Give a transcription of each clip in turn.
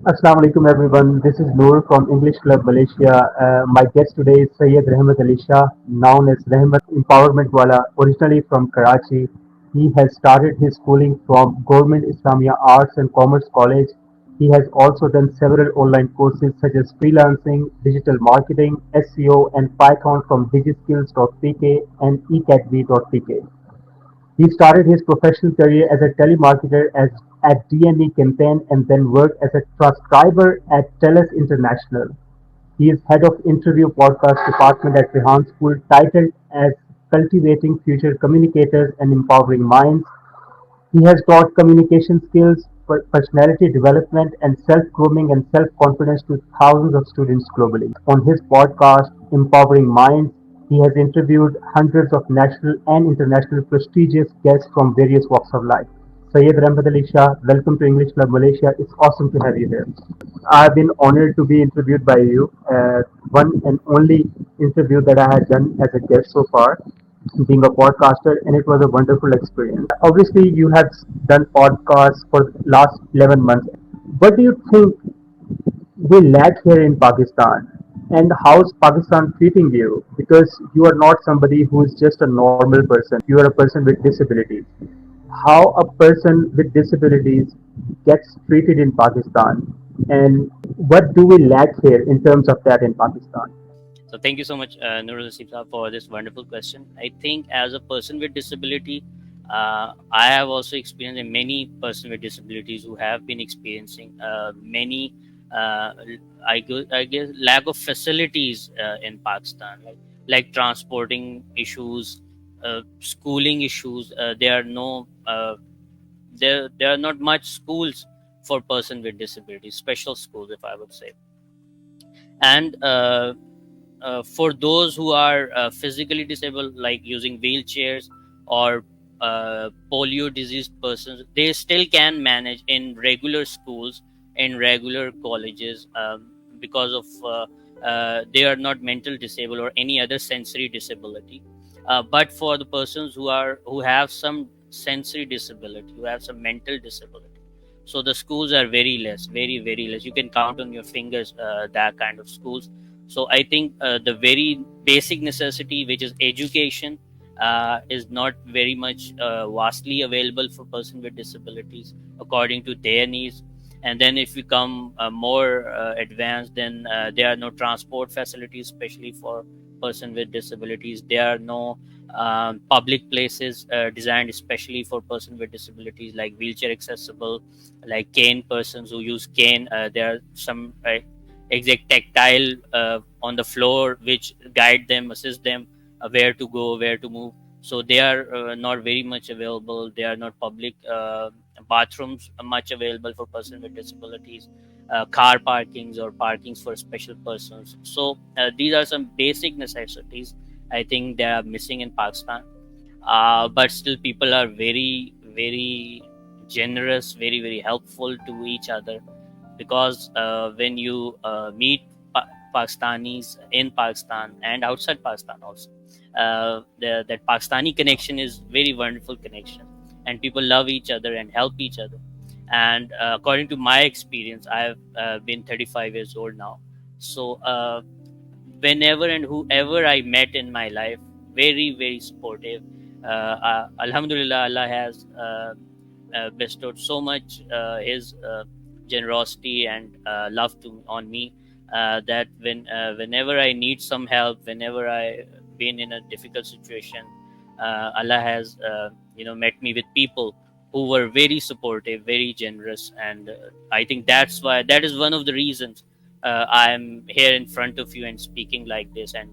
Assalamu alaikum everyone. This is Noor from English Club Malaysia. My guest today is Syed Rehmat Shah, known as Rehmat Empowerment Wala, originally from Karachi. He has started his schooling from Government Islamia Arts and Commerce College. He has also done several online courses such as freelancing, digital marketing, SEO, and Python from digiskills.pk and eacademy.pk. He started his professional career as a telemarketer at DNE Campaign and then worked as a transcriber at TELUS International. He is head of interview podcast department at Rehan School, titled as Cultivating Future Communicators and Empowering Minds. He has taught communication skills, personality development, and self-grooming and self-confidence to thousands of students globally. On his podcast, Empowering Minds, he has interviewed hundreds of national and international prestigious guests from various walks of life. Syed Rehmat Ali Shah, welcome to English Club Malaysia. It's awesome to have you here. I've been honored to be interviewed by you. One and only interview that I had done as a guest so far, being a podcaster, and it was a wonderful experience. Obviously, you have done podcasts for last 11 months. What do you think we lack here in Pakistan? And how's Pakistan treating you? Because you are not somebody who is just a normal person. You are a person with disabilities. How a person with disabilities gets treated in Pakistan, and what do we lack here in terms of that in Pakistan? So thank you so much, Nurul Nasib Saab, for this wonderful question. I think as a person with disability, I have also experienced many persons with disabilities who have been experiencing many, I guess, lack of facilities in Pakistan, like transporting issues, schooling issues. There are not much schools for person with disabilities, special schools, if I would say, and for those who are physically disabled, like using wheelchairs or polio diseased persons, they still can manage in regular schools, in regular colleges, because of they are not mental disabled or any other sensory disability. But for the persons who have some sensory disability, who have some mental disability, so the schools are very less, very very less. You can count on your fingers that kind of schools. So I think the very basic necessity, which is education, is not very much vastly available for person with disabilities according to their needs. And then if we come more advanced, then there are no transport facilities, especially for person with disabilities. There are no public places designed especially for person with disabilities, like wheelchair accessible, like cane persons who use cane. There are some exact tactile on the floor which guide them, assist them where to go, where to move. So they are not very much available. They are not public bathrooms much available for persons with disabilities, car parkings or parkings for special persons. So these are some basic necessities I think they are missing in Pakistan. But still people are very very generous, very very helpful to each other, because when you meet Pakistanis in Pakistan and outside Pakistan also, that Pakistani connection is very wonderful connection, and people love each other and help each other. And according to my experience, I've been 35 years old now. So whenever and whoever I met in my life, very very supportive. Alhamdulillah, Allah has bestowed so much his generosity and love to on me, that whenever I need some help, whenever I been in a difficult situation, Allah has met me with people who were very supportive, very generous. And I think that is one of the reasons I'm here in front of you and speaking like this, and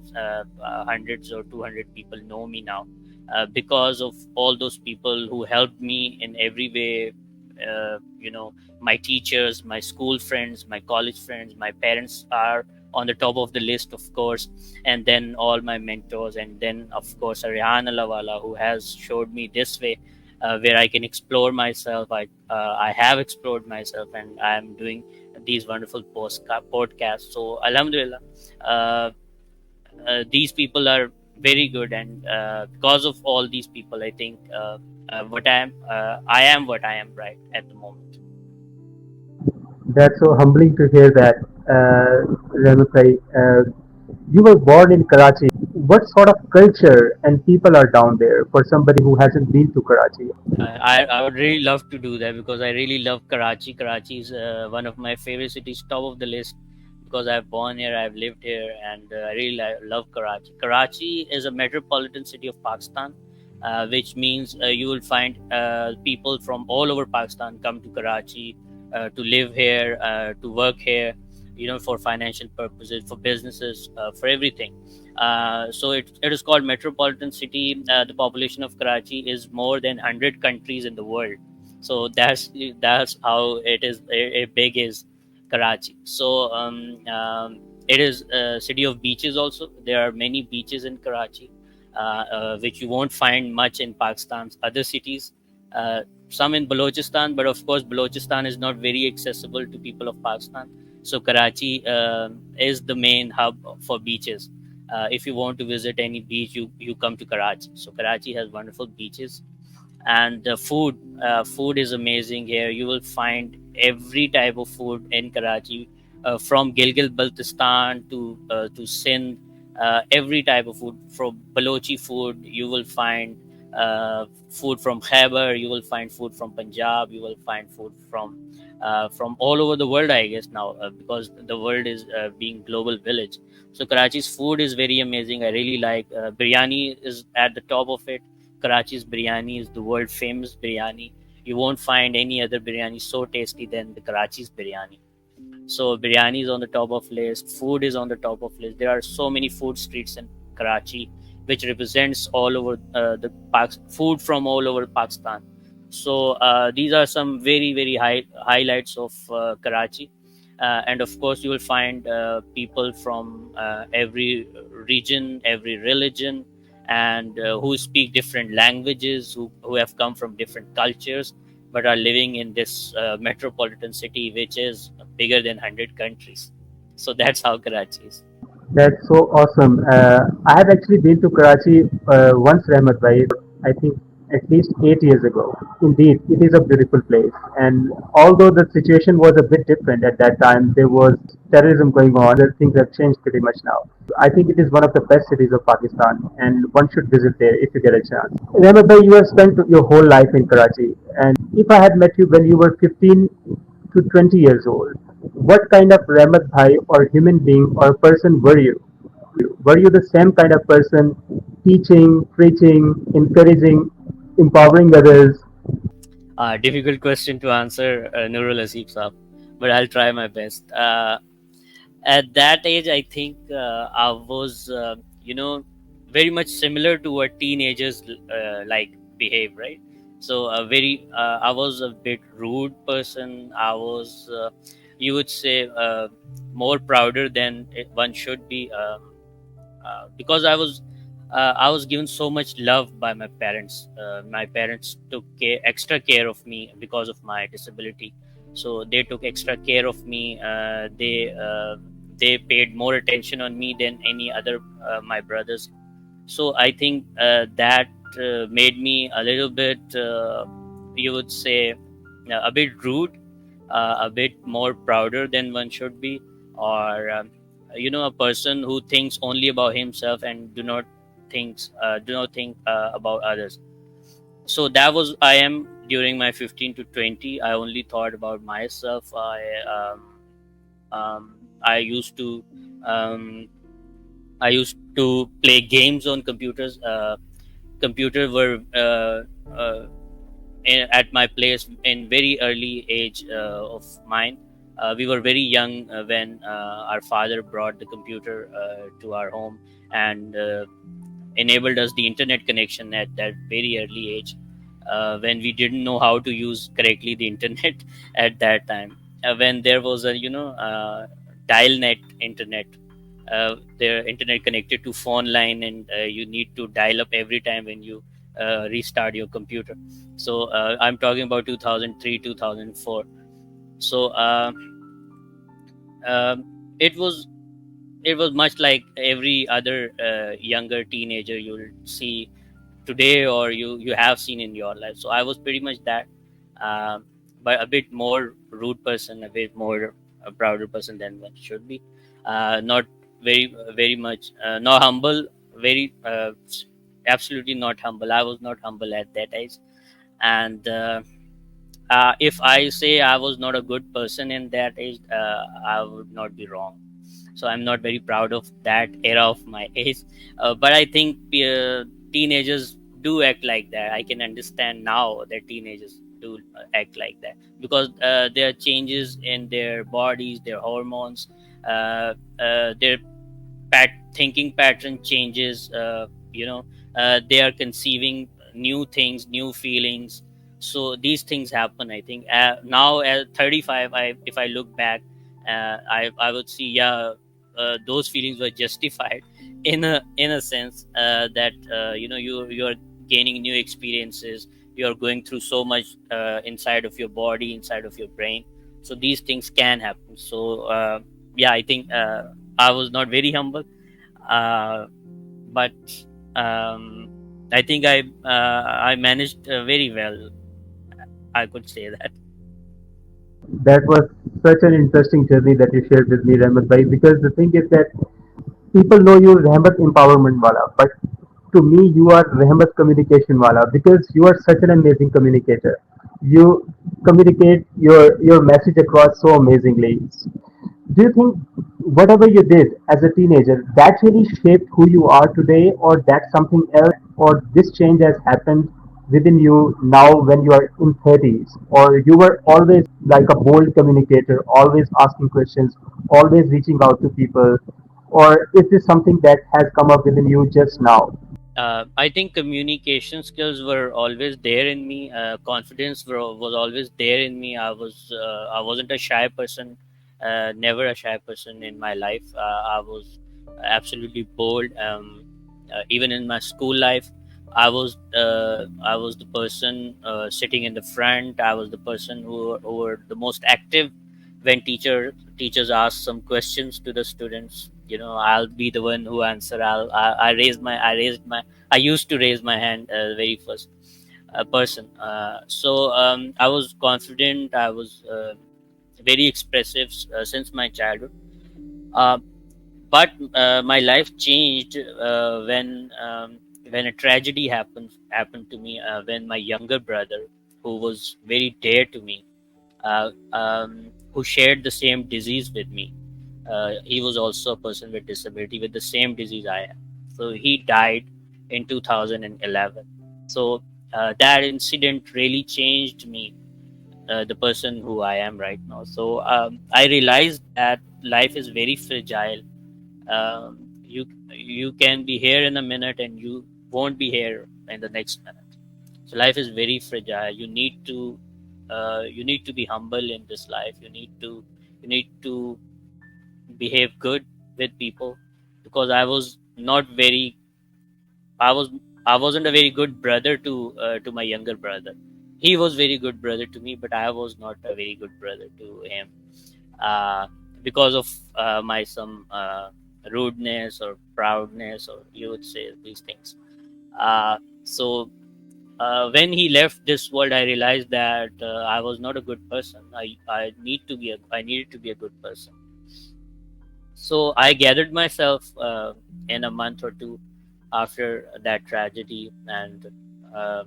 hundreds or 200 people know me now, because of all those people who helped me in every way. My teachers, my school friends, my college friends, my parents are on the top of the list, of course, and then all my mentors, and then of course Rehan Alawala, who has showed me this way where I can explore myself. I have explored myself, and I am doing these wonderful podcasts. So Alhamdulillah, uh, these people are very good, and because of all these people, I think I am what I am right at the moment. That's so humbling to hear that, Rehmat bhai. You were born in Karachi. What sort of culture and people are down there for somebody who hasn't been to Karachi? I would really love to do that because I really love Karachi. Karachi is one of my favorite cities, top of the list, because I've born here, I've lived here, and I really love Karachi. Karachi is a metropolitan city of Pakistan, which means you will find people from all over Pakistan come to Karachi to live here, to work here, for financial purposes, for businesses, for everything. So it is called metropolitan city. The population of Karachi is more than 100 countries in the world. So that's how it is. Big is Karachi. So it is a city of beaches. Also, there are many beaches in Karachi, which you won't find much in Pakistan's other cities. Some in Balochistan, but of course, Balochistan is not very accessible to people of Pakistan. So Karachi is the main hub for beaches. If you want to visit any beach, you come to Karachi. So Karachi has wonderful beaches, and the food is amazing here. You will find every type of food in Karachi, from Gilgit Baltistan to Sindh. Every type of food, from Balochi food, you will find food from Khyber. You will find food from Punjab. You will find food from all over the world, I guess now, because the world is being global village. So Karachi's food is very amazing. I really like biryani is at the top of it. Karachi's biryani is the world famous biryani. You won't find any other biryani so tasty than the Karachi's biryani. So biryani is on the top of list. Food is on the top of list. There are so many food streets in Karachi, which represents all over food from all over Pakistan. So these are some very very highlights of Karachi, and of course you will find people from every region, every religion, and who speak different languages, who have come from different cultures, but are living in this metropolitan city, which is bigger than 100 countries. So that's how Karachi is. That's so awesome. I have actually been to Karachi once, Rehmat bhai, I think at least 8 years ago. Indeed, it is a beautiful place. And although the situation was a bit different at that time, there was terrorism going on. Things have changed pretty much now. I think it is one of the best cities of Pakistan, and one should visit there if you get a chance. Rehmat bhai, you have spent your whole life in Karachi, and if I had met you when you were 15 to 20 years old, what kind of Rehmat bhai or human being or person were you? Were you the same kind of person, teaching, preaching, encouraging, empowering others? Difficult question to answer, Nurul Asif Saab, but I'll try my best. At that age, I think I was, very much similar to what teenagers like behave, right? So, I was a bit rude person. I was, you would say, more prouder than one should be. Because I was given so much love by my parents. My parents took extra care of me because of my disability. So they took extra care of me. They paid more attention on me than any other my brothers. So I think that made me a little bit, you would say, a bit rude, a bit more prouder than one should be, or a person who thinks only about himself and do not think about others. So that was I am during my 15 to 20. I only thought about myself. I used to um, I used to play games on computers. Computers were at my place in very early age of mine. We were very young when our father brought the computer to our home and enabled us the internet connection at that very early age, when we didn't know how to use correctly the internet at that time. When there was a dial net internet, the internet connected to phone line, and you need to dial up every time when you restart your computer. So I'm talking about 2003 2004. So um, it was it was much like every other younger teenager you'll see today, or you have seen in your life. So I was pretty much that. um, but a bit more rude person, a bit more prouder person than one should be. Not very much, not humble, very absolutely not humble. I was not humble at that age. And if I say I was not a good person in that age, I would not be wrong. So I'm not very proud of that era of my age. But I think teenagers do act like that. I can understand now that teenagers do act like that, because there are changes in their bodies, their hormones, their thinking pattern changes. They are conceiving new things, new feelings. So these things happen, I think. Now at 35, if I look back, I would see, yeah, those feelings were justified in a sense, that you're gaining new experiences. You're going through so much inside of your body, inside of your brain. So these things can happen. So yeah, I think I was not very humble, uh, but um, I think I managed very well. I could say that. That was such an interesting journey that you shared with me, Rehmat bhai, because the thing is that people know you Rehmat Empowerment Wala, but to me you are Rehmat Communication Wala because you are such an amazing communicator. You communicate your message across so amazingly. Do you think whatever you did as a teenager that really shaped who you are today, or that's something else, or this change has happened within you now when you are in 30s, or you were always like a bold communicator, always asking questions, always reaching out to people, or is this something that has come up within you just now? I think communication skills were always there in me. Confidence was always there in me. I wasn't a shy person. Never a shy person in my life. I was absolutely bold. Even in my school life, I was the person sitting in the front. I was the person who were the most active when teachers ask some questions to the students. I'll be the one who answer. I used to raise my hand, very first person. So I was confident. I was very expressive since my childhood. Uh, but my life changed when a tragedy happened to me, when my younger brother, who was very dear to me, who shared the same disease with me. He was also a person with disability with the same disease I am. So he died in 2011. So that incident really changed me, the person who I am right now. So I realized that life is very fragile. You can be here in a minute and you won't be here in the next minute. So life is very fragile. You need to be humble in this life. You need to behave good with people, because I was I wasn't a very good brother to my younger brother. He was very good brother to me, but I was not a very good brother to him, uh, because of my some rudeness or proudness, or you would say these things. So when he left this world, I realized that I was not a good person. I needed to be a good person. So I gathered myself in a month or two after that tragedy, and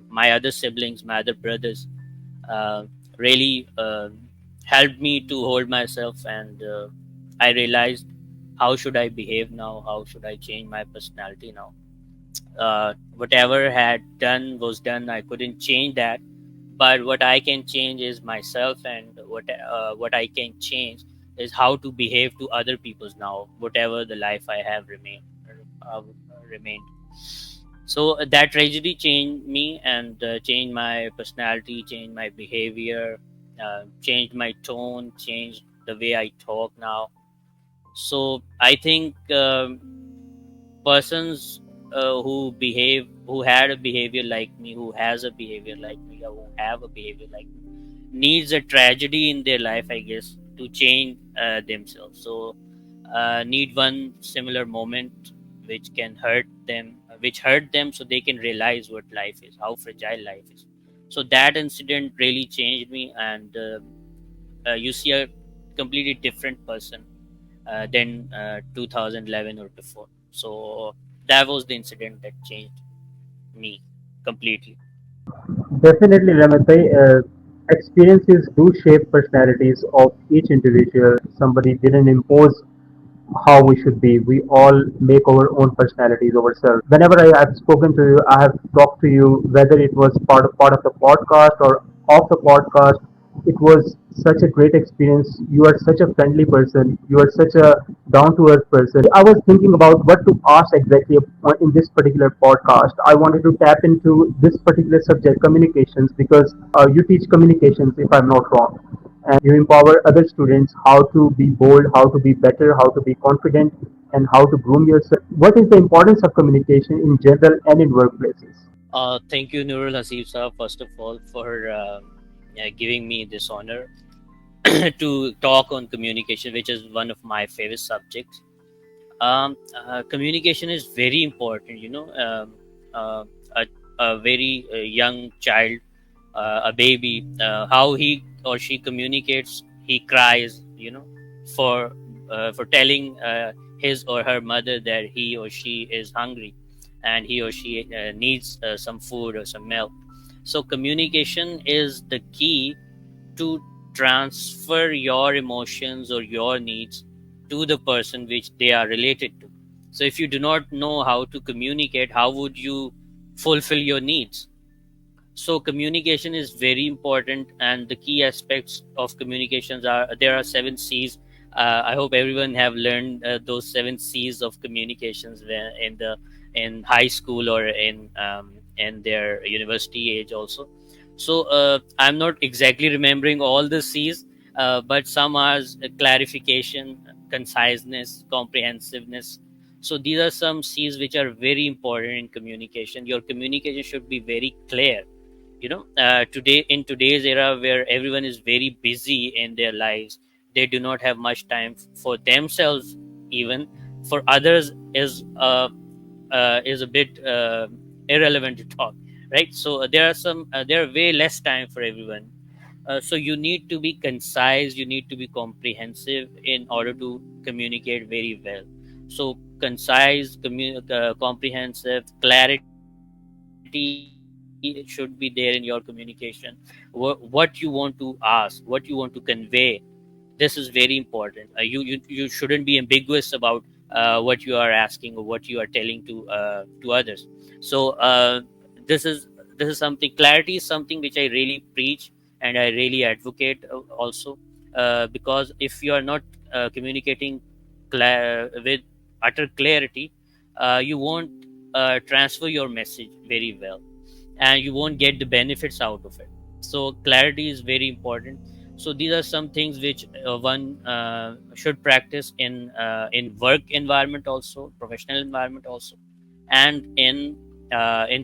my other siblings, my other brothers, uh, really helped me to hold myself, and I realized, how should I behave now? How should I change my personality now? Whatever had done was done. I couldn't change that, but what I can change is myself, and what I can change is how to behave to other people's now, whatever the life I have remained. So that tragedy changed me, and changed my personality, changed my behavior, changed my tone, changed the way I talk now. So I think persons who had a behavior like me, who has a behavior like me, or who have a behavior like me, needs a tragedy in their life, I guess, to change themselves. So need one similar moment which hurt them, so they can realize what life is, how fragile life is. So that incident really changed me, and you see a completely different person than 2011 or before. So that was the incident that changed me completely. Definitely, Ramat, experiences do shape personalities of each individual. Somebody didn't impose how we should be. We all make our own personalities ourselves. Whenever I have spoken to you, I have talked to you, whether it was part of the podcast or off the podcast. It was such a great experience. You are such a friendly person. You are such a down to earth person. I was thinking about what to ask exactly in this particular podcast. I wanted to tap into this particular subject, communications, because you teach communications, if I'm not wrong, and you empower other students how to be bold, how to be better, how to be confident, and how to groom yourself. What is the importance of communication in general and in workplaces? Thank you, Nurul Hasib sir, first of all, for giving me this honor to talk on communication, which is one of my favorite subjects. Communication is very important. Uh, a, a very young child, a baby, how he or she communicates, he cries, for telling his or her mother that he or she is hungry, and he or she needs some food or some milk. So communication is the key to transfer your emotions or your needs to the person which they are related to. So if you do not know how to communicate, how would you fulfill your needs? So communication is very important, and the key aspects of communications are, there are 7 C's. I hope everyone have learned those 7 C's of communications in high school or in their university age also. So I'm not exactly remembering all the C's, but some are clarification, conciseness, comprehensiveness. So these are some C's which are very important in communication. Your communication should be very clear. Today, in today's era where everyone is very busy in their lives, they do not have much time for themselves. Even for others is a bit irrelevant to talk, right? So there are way less time for everyone. So you need to be concise, you need to be comprehensive in order to communicate very well. So concise, comprehensive, clarity should be there in your communication. What you want to ask, what you want to convey, this is very important. You shouldn't be ambiguous about what you are asking or what you are telling to others. So this is something, clarity is something which I really preach and I really advocate also, because if you are not communicating with utter clarity, you won't transfer your message very well, and you won't get the benefits out of it. So clarity is very important. So these are some things which one should practice in work environment also, professional environment also, and in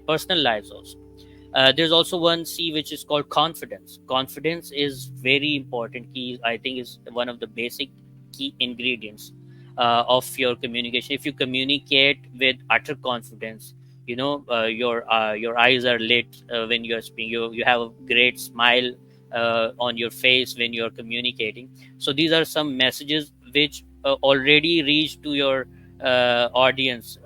personal lives also. There's also 1 C which is called confidence. Confidence is very important key. I think is one of the basic key ingredients of your communication. If you communicate with utter confidence, your eyes are lit when you're speaking. You have a great smile on your face when you're communicating. So these are some messages which already reach to your audience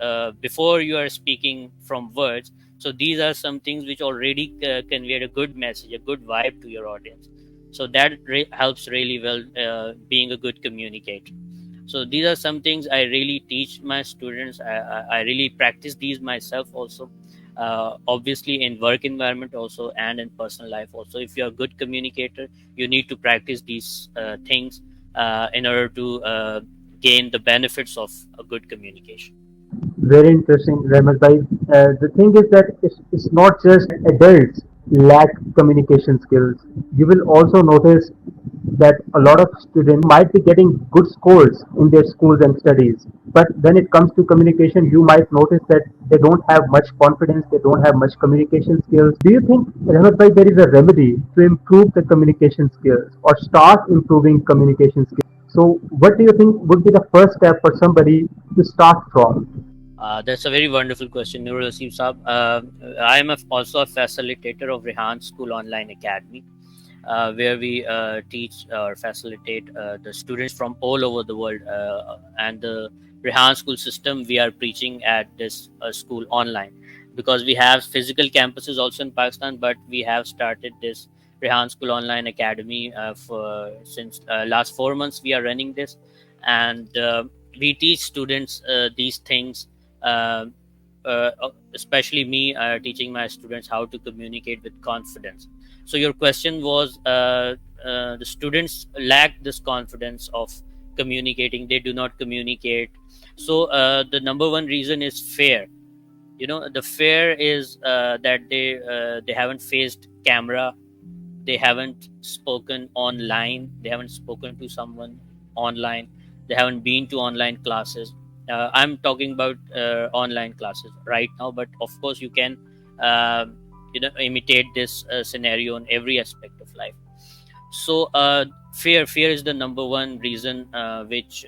before you are speaking from words. So these are some things which already conveyed a good message, a good vibe to your audience. So that helps really well being a good communicator. So these are some things I really teach my students. I really practice these myself also, obviously in work environment also and in personal life also. If you're a good communicator, you need to practice these things in order to gain the benefits of a good communication. Very interesting, Rehmat bhai. The thing is that it's not just adults lack communication skills. You will also notice that a lot of students might be getting good scores in their schools and studies, but when it comes to communication, you might notice that they don't have much confidence, they don't have much communication skills. Do you think, Rehmat bhai, there is a remedy to improve the communication skills or start improving communication skills? So, what do you think would be the first step for somebody to start from? That's a very wonderful question, Nurul Asif Saab. I am also a facilitator of Rehan School Online Academy, where we teach or facilitate the students from all over the world. And the Rehan school system we are preaching at this school online, because we have physical campuses also in Pakistan, but we have started this Rehan School Online Academy for since last 4 months. We are running this, and we teach students these things. Uh, Especially me teaching my students how to communicate with confidence. So your question was, the students lack this confidence of communicating. They do not communicate. So the number one reason is fear. The fear is that they haven't faced camera, they haven't spoken online, they haven't spoken to someone online, they haven't been to online classes. I'm talking about online classes right now, but of course you can uh, imitate this scenario in every aspect of life. So fear is the number one reason which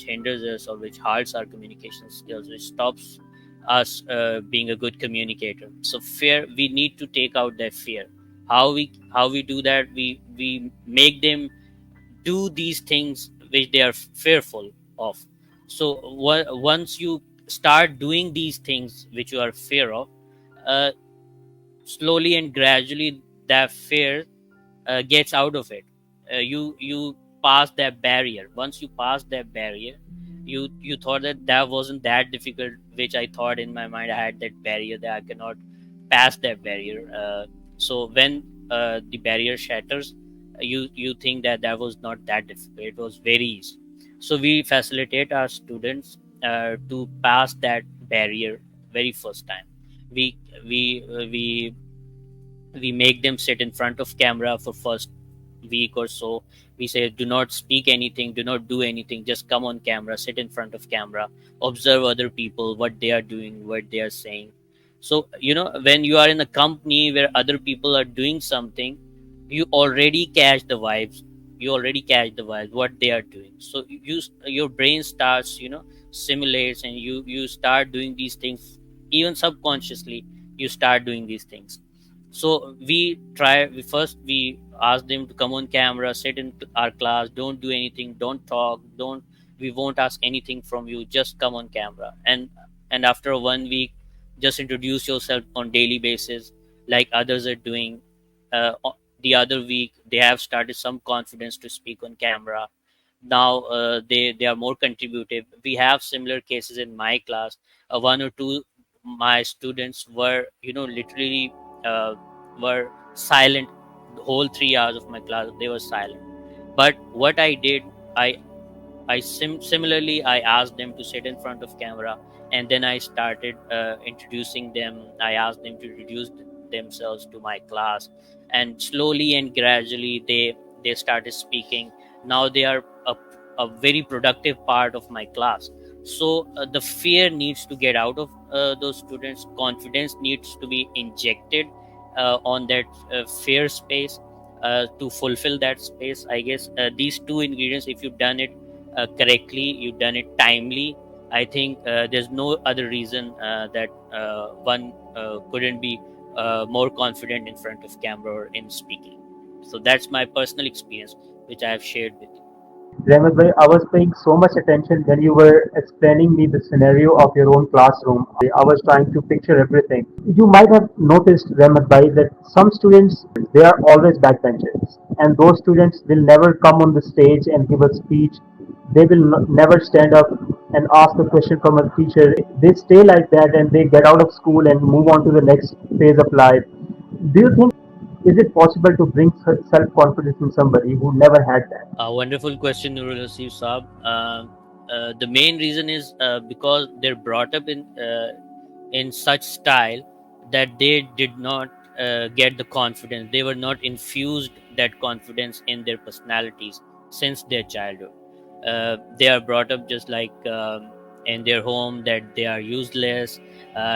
hinders us, or which halts our communication skills, which stops us being a good communicator. So fear, we need to take out that fear. How we do that? We make them do these things which they are fearful of. So once you start doing these things which you are fear of, uh, slowly and gradually that fear gets out of it. You pass that barrier. Once you pass that barrier, you thought that wasn't that difficult, which I thought in my mind I had that barrier, that I cannot pass that barrier. So when the barrier shatters, you think that was not that difficult, it was very easy. So we facilitate our students to pass that barrier very first time. We we uh, we we make them sit in front of camera for first week or so. We say, do not speak anything, do not do anything, just come on camera, sit in front of camera, observe other people, what they are doing, what they are saying. So when you are in a company where other people are doing something, you already catch the vibes, what they are doing. So your brain starts simulates, and you start doing these things. Even subconsciously you start doing these things. So we ask them to come on camera, sit in our class, don't do anything, don't talk, don't we won't ask anything from you, just come on camera. And after 1 week, just introduce yourself on daily basis like others are doing. The other week they have started some confidence to speak on camera. Now they are more contributive. We have similar cases in my class. One or two my students were literally were silent. The whole 3 hours of my class they were silent. But what I did, similarly I asked them to sit in front of camera, and then I started introducing them. I asked them to introduce themselves to my class, and slowly and gradually they started speaking. Now they are a very productive part of my class. So the fear needs to get out of those students. Confidence needs to be injected on that fear space, to fulfill that space. I guess these two ingredients, if you've done it correctly, you've done it timely, I think there's no other reason that one couldn't be more confident in front of camera or in speaking. So that's my personal experience, which I have shared with you. Rehmat bhai, I was paying so much attention when you were explaining me the scenario of your own classroom. I was trying to picture everything. You might have noticed, Rehmat bhai, that some students, they are always backbenchers. And those students will never come on the stage and give a speech. They will never stand up and ask a question from a teacher. They stay like that and they get out of school and move on to the next phase of life. Do you think, is it possible to bring self-confidence in somebody who never had that? A wonderful question, Nurul Hasif Saab. The main reason is because they're brought up in such style that they did not get the confidence. They were not infused that confidence in their personalities since their childhood. They are brought up just like in their home, that they are useless.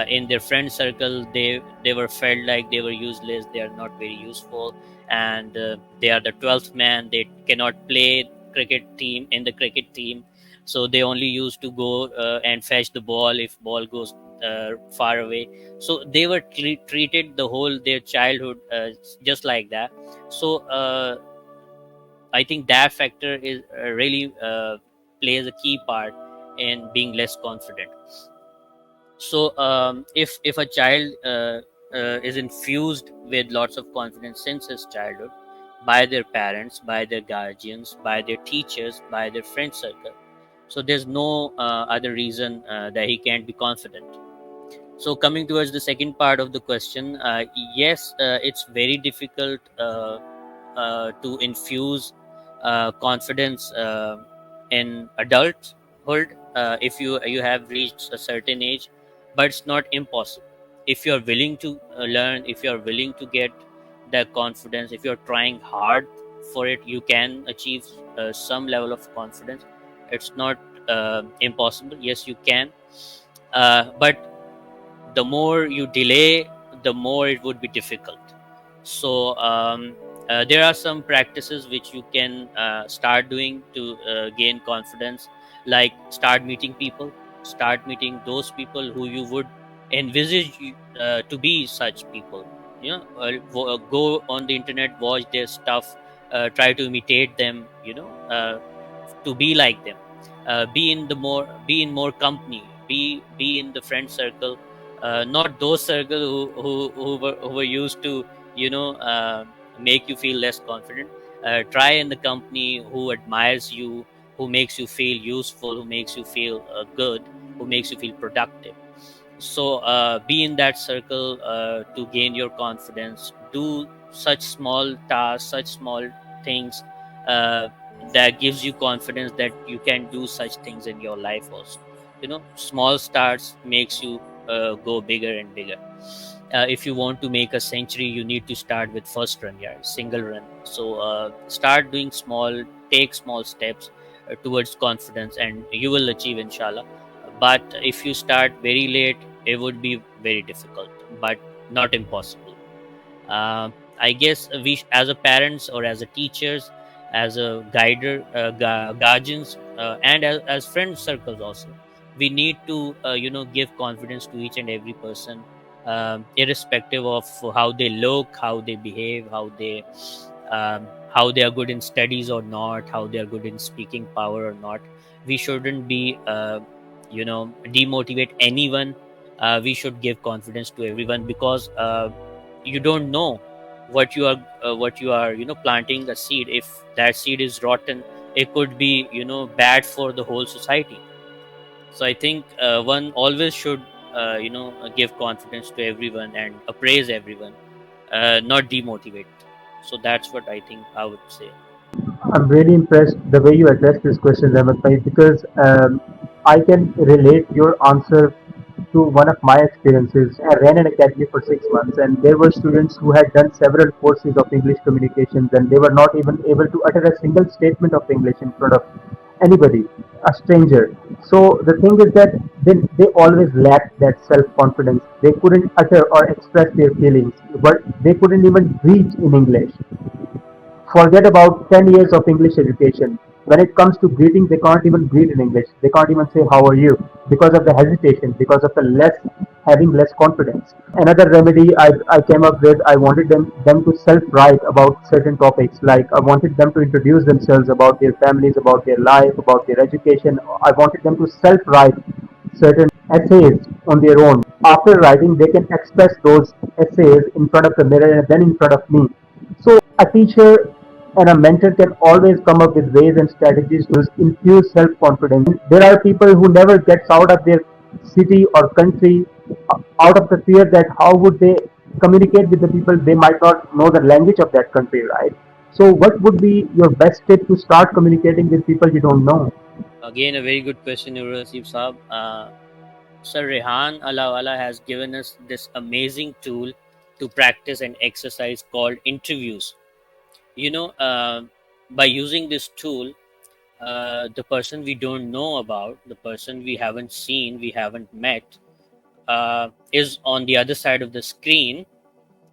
In their friend circle, they were felt like they were useless. They are not very useful, and they are the 12th man. They cannot play cricket team in the cricket team. So they only used to go and fetch the ball if ball goes far away. So they were treated the whole their childhood just like that. So I think that factor is really plays a key part in being less confident. So if a child is infused with lots of confidence since his childhood by their parents, by their guardians, by their teachers, by their friend circle, so there's no other reason that he can't be confident. So coming towards the second part of the question, yes, it's very difficult to infuse confidence in adulthood if you have reached a certain age, but it's not impossible. If you're willing to learn, if you're willing to get that confidence, if you're trying hard for it, you can achieve some level of confidence. It's not impossible. Yes, you can, but the more you delay, the more it would be difficult. So there are some practices which you can start doing to gain confidence, like start meeting people, start meeting those people who you would envisage to be such people. Go on the internet, watch their stuff, try to imitate them, to be like them. Be in more company, be in the friend circle, not those circle who were used to make you feel less confident. Try in the company who admires you, who makes you feel useful, who makes you feel good, who makes you feel productive. So be in that circle to gain your confidence. Do such small tasks, such small things uh, that gives you confidence that you can do such things in your life also. Small starts makes you go bigger and bigger. If you want to make a century, you need to start with first run, yeah, single run. So start doing small, take small steps towards confidence, and you will achieve, inshallah. But if you start very late, it would be very difficult, but not impossible. I guess as a parents or as a teachers, as a guider, guardians, and as friend circles also, we need to give confidence to each and every person, irrespective of how they look, how they behave, how they are good in studies or not, how they are good in speaking power or not. We shouldn't be demotivate anyone. We should give confidence to everyone, because you don't know what you are planting a seed. If that seed is rotten, it could be bad for the whole society. So I think one always should give confidence to everyone and appraise everyone, not demotivate. So that's what I think I would say. I'm really impressed the way you address this question, Rehmat bhai, because I can relate your answer to one of my experiences. I ran an academy for 6 months, and there were students who had done several courses of English communications, and they were not even able to utter a single statement of English in front of anybody, a stranger. So the thing is that they always lacked that self-confidence. They couldn't utter or express their feelings, but they couldn't even breathe in English. Forget about 10 years of English education. When it comes to greeting, they can't even greet in English. They can't even say how are you because of the hesitation, because of the less having less confidence. Another remedy I came up with, I wanted them to self-write about certain topics. Like I wanted them to introduce themselves, about their families, about their life, about their education. I wanted them to self-write certain essays on their own. After writing, they can express those essays in front of the mirror and then in front of me. So a teacher and a mentor can always come up with ways and strategies to infuse self-confidence. There are people who never gets out of their city or country out of the fear that how would they communicate with the people, they might not know the language of that country, right? So what would be your best tip to start communicating with people you don't know? Again, a very good question, Nurasif Saab. Sir Rehan Allah has given us this amazing tool to practice an exercise called interviews. You know, by using this tool, the person we don't know about, the person we haven't seen, we haven't met, is on the other side of the screen.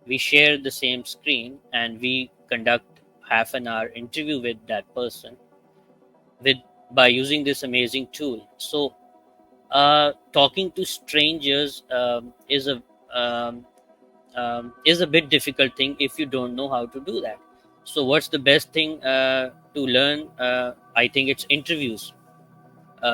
We share the same screen and we conduct half an hour interview with that person, with by using this amazing tool. So talking to strangers um, is a bit difficult thing if you don't know how to do that. So what's the best thing to learn? I think it's interviews,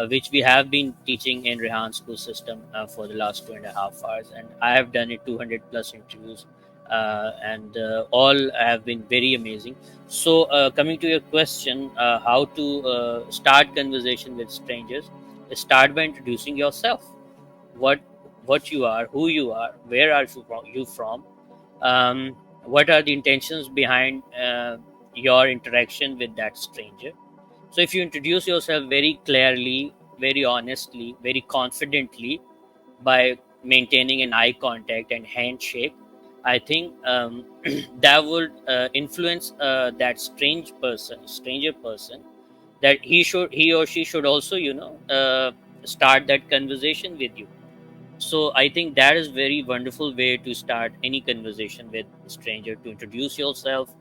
which we have been teaching in Rehan school system for the last 2.5 hours, and I have done it 200 plus interviews, and all have been very amazing. So, coming to your question, how to start conversation with strangers? Start by introducing yourself. What you are, who you are, where are you from, what are the intentions behind your interaction with that stranger. So if you introduce yourself very clearly, very honestly, very confidently, by maintaining an eye contact and handshake, I think that would influence that stranger person, that he or she should also, start that conversation with you. So I think that is very wonderful way to start any conversation with a stranger, to introduce yourself,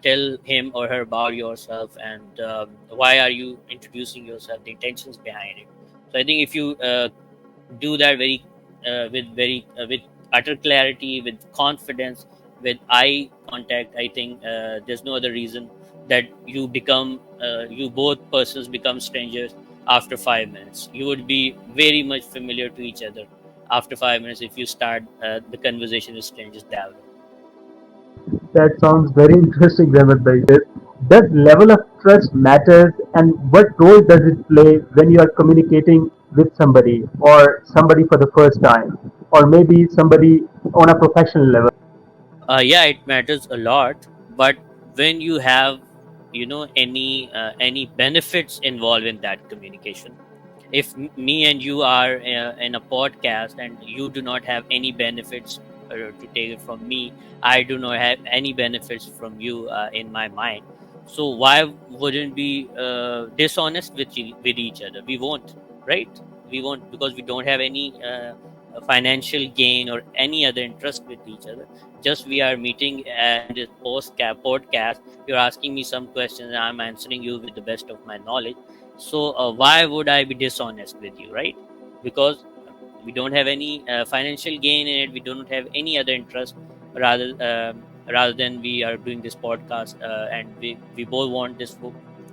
tell him or her about yourself, and why are you introducing yourself, the intentions behind it. So I think if you do that with utter clarity, with confidence, with eye contact, I think there's no other reason that you both persons become strangers after 5 minutes. You would be very much familiar to each other after 5 minutes if you start the conversation with strangers that way. That sounds very interesting, Rehmat bhai. Does level of trust matters, and what role does it play when you are communicating with somebody or somebody for the first time, or maybe somebody on a professional level? Yeah, it matters a lot, but when you have any benefits involved in that communication, if me and you are in a podcast and you do not have any benefits to take it from me, I do not have any benefits from you in my mind. So why wouldn't we dishonest with each other? We won't, right? We won't, because we don't have any financial gain or any other interest with each other. Just we are meeting in this podcast. You're asking me some questions and I'm answering you with the best of my knowledge. So why would I be dishonest with you, right? Because we don't have any financial gain in it. We don't have any other interest, rather than we are doing this podcast, and we both want this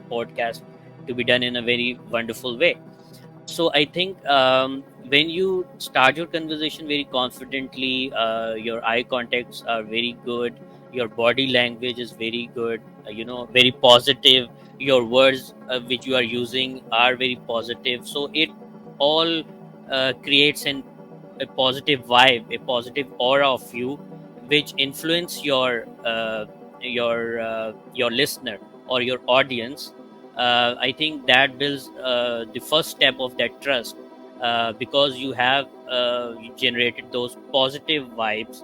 podcast to be done in a very wonderful way. So I think when you start your conversation very confidently, your eye contacts are very good, your body language is very good, very positive, your words which you are using are very positive, so it all creates a positive vibe, a positive aura of you, which influence your listener or your audience. I think that builds the first step of that trust, because you have generated those positive vibes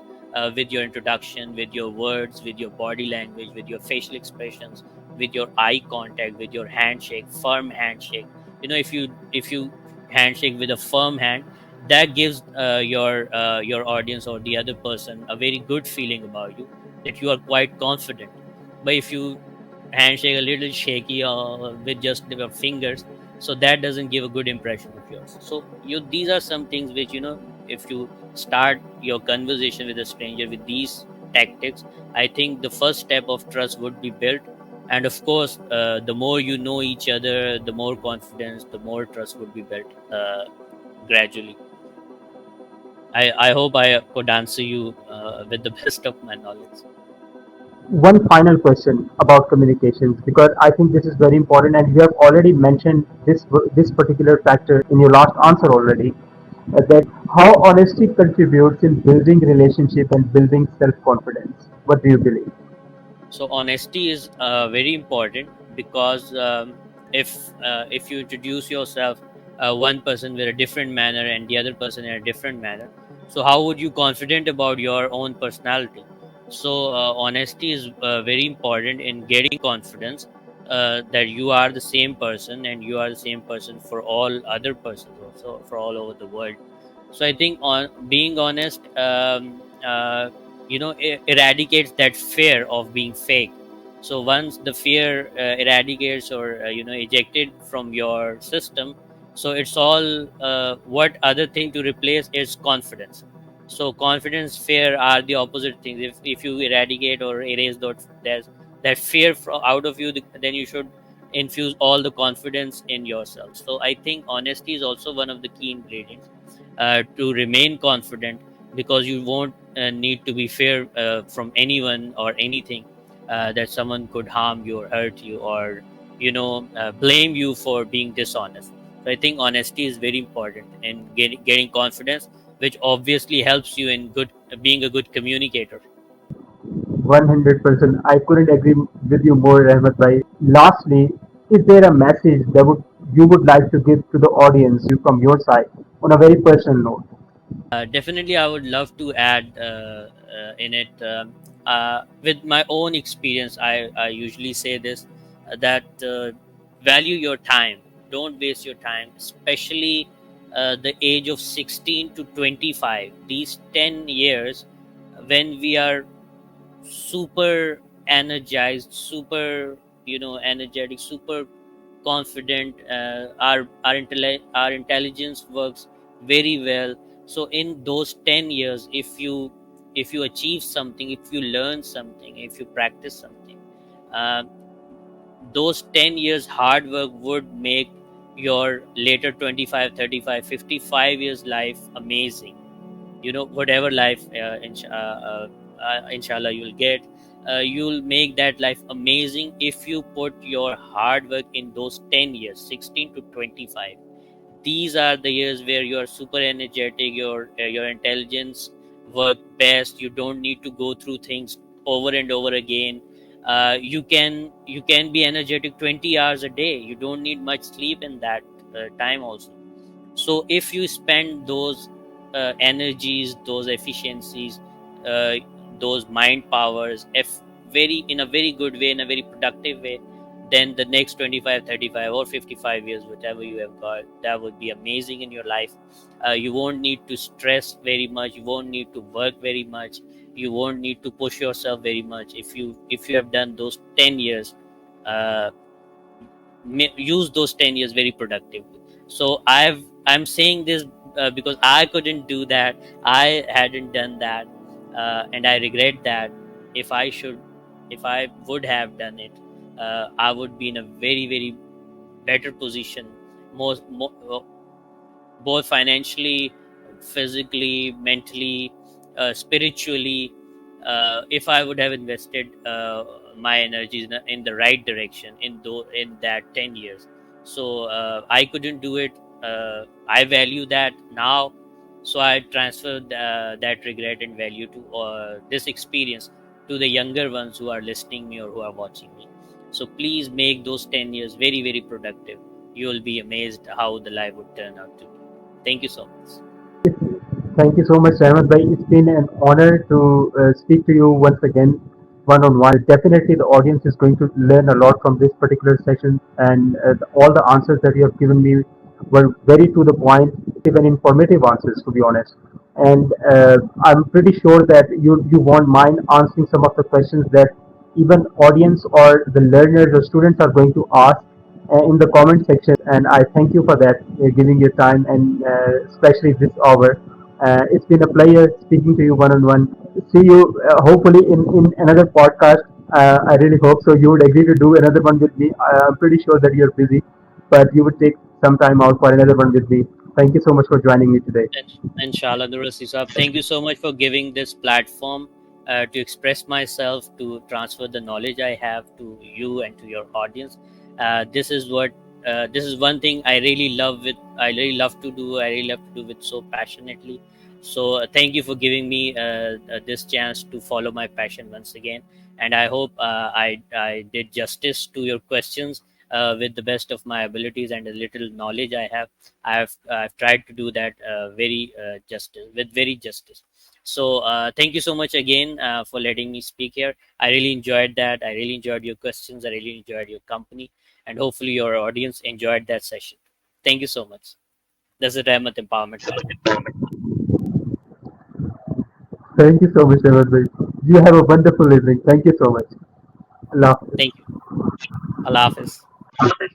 with your introduction, with your words, with your body language, with your facial expressions, with your eye contact, with your handshake, firm handshake. If you handshake with a firm hand, that gives your audience or the other person a very good feeling about you, that you are quite confident. But if you handshake a little shaky or with just the fingers, so that doesn't give a good impression of yours. So these are some things which, if you start your conversation with a stranger with these tactics, I think the first step of trust would be built. And of course, the more you know each other, the more confidence, the more trust would be built gradually. I hope I could answer you with the best of my knowledge. One final question about communications, because I think this is very important, and you have already mentioned this particular factor in your last answer already. That how honesty contributes in building relationship and building self confidence. What do you believe? So honesty is very important, because if you introduce yourself one person with a different manner and the other person in a different manner, so how would you confident about your own personality? So honesty is very important in getting confidence, that you are the same person and you are the same person for all other persons, also for all over the world. So I think on being honest, eradicates that fear of being fake. So once the fear eradicates or ejected from your system, so it's all what other thing to replace is confidence. So confidence, fear are the opposite things. If you eradicate or erase that fear out of you, then you should infuse all the confidence in yourself. So I think honesty is also one of the key ingredients to remain confident, because you won't need to be fear from anyone or anything, that someone could harm you or hurt you, or blame you for being dishonest. So I think honesty is very important in getting confidence, which obviously helps you in good being a good communicator. 100%. I couldn't agree with you more, Rahmat bhai. Lastly, is there a message that you would like to give to the audience from your side on a very personal note? Definitely, I would love to add in it. With my own experience, I usually say this, that value your time. Don't waste your time, especially the age of 16 to 25. These 10 years when we are super energized, super energetic, super confident. Our intelligence works very well. So in those 10 years, if you achieve something, if you learn something, if you practice something, uh, those 10 years hard work would make your later 25, 35, 55 years life amazing. Whatever life inshallah you'll get, you'll make that life amazing if you put your hard work in those 10 years, 16 to 25. These are the years where you are super energetic, your intelligence work best. You don't need to go through things over and over again. You can be energetic 20 hours a day. You don't need much sleep in that time also. So if you spend those energies, those efficiencies, uh, those mind powers, if very in a very good way, in a very productive way, then the next 25, 35, or 55 years, whatever you have got, that would be amazing in your life. You won't need to stress very much, you won't need to work very much, you won't need to push yourself very much. If you have done those 10 years, uh, use those 10 years very productively. So I'm saying this because I couldn't do that. I hadn't done that, and I regret that. If I would have done it, I would be in a very, very better position, more, both financially, physically, mentally, spiritually, if I would have invested my energies in the right direction in that 10 years. So I couldn't do it. I value that now, so I transferred that regret and value to this experience to the younger ones who are listening me or who are watching me. So please make those 10 years very, very productive. You will be amazed how the life would turn out to be. Thank you so much. Thank you so much, Rahmat bhai. It's been an honor to speak to you once again, one on one. Definitely, the audience is going to learn a lot from this particular session, and all the answers that you have given me were very to the point, effective and informative answers, to be honest. And I'm pretty sure that you won't mind answering some of the questions that even audience or the learners or students are going to ask in the comment section. And I thank you for that, giving your time, and especially this hour. It's been a pleasure speaking to you one on one. See you hopefully in another podcast. I really hope so. You would agree to do another one with me. I'm pretty sure that you're busy, but you would take some time out for another one with me. Thank you so much for joining me today. Inshallah, Nurul Sisab. Thank you so much for giving this platform to express myself, to transfer the knowledge I have to you and to your audience. This is one thing I really love. I really love to do. I really love to do it so passionately. So thank you for giving me this chance to follow my passion once again. And I hope I did justice to your questions with the best of my abilities and the little knowledge I have. I've tried to do that very justice with very justice. So thank you so much again for letting me speak here. I really enjoyed that. I really enjoyed your questions. I really enjoyed your company, and hopefully your audience enjoyed that session. Thank you so much. This is Rehmat Empowerment Lab. Thank you so much, Ahmed bhai. You have a wonderful evening. Thank you so much. Allah Thank you. Allah Hafiz. Hafiz.